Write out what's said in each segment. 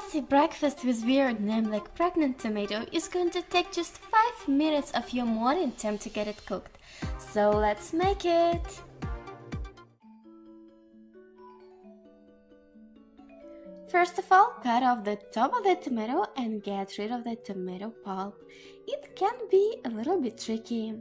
healthy breakfast with weird name like pregnant tomato is going to take just 5 minutes of your morning time to get it cooked. So let's make it! First of all, cut off the top of the tomato and get rid of the tomato pulp. It can be a little bit tricky.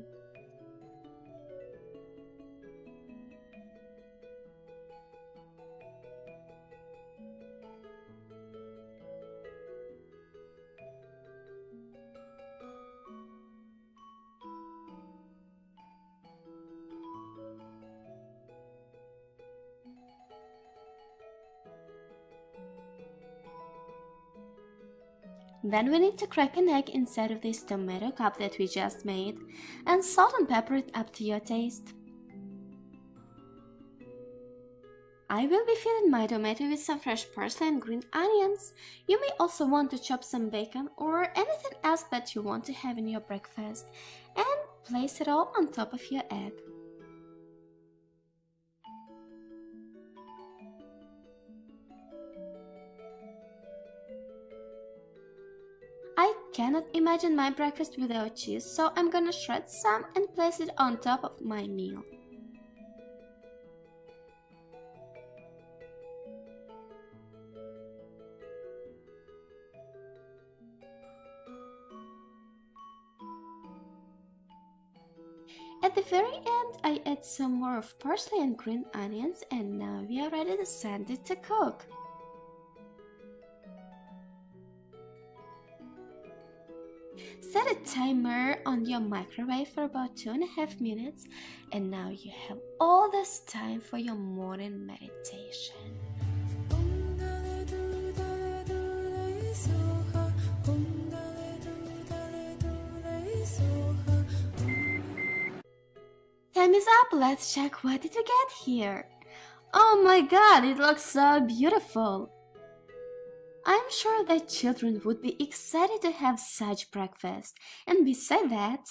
Then we need to crack an egg inside of this tomato cup that we just made, and salt and pepper it up to your taste. I will be filling my tomato with some fresh parsley and green onions. You may also want to chop some bacon or anything else that you want to have in your breakfast, and place it all on top of your egg. I cannot imagine my breakfast without cheese, so I'm gonna shred some and place it on top of my meal. At the very end, I add some more of parsley and green onions, and now we are ready to send it to cook. Set a timer on your microwave for about 2.5 minutes, and now you have all this time for your morning meditation. Time is up, let's check what did we get here. Oh my god, it looks so beautiful! I'm sure that children would be excited to have such breakfast, and beside that,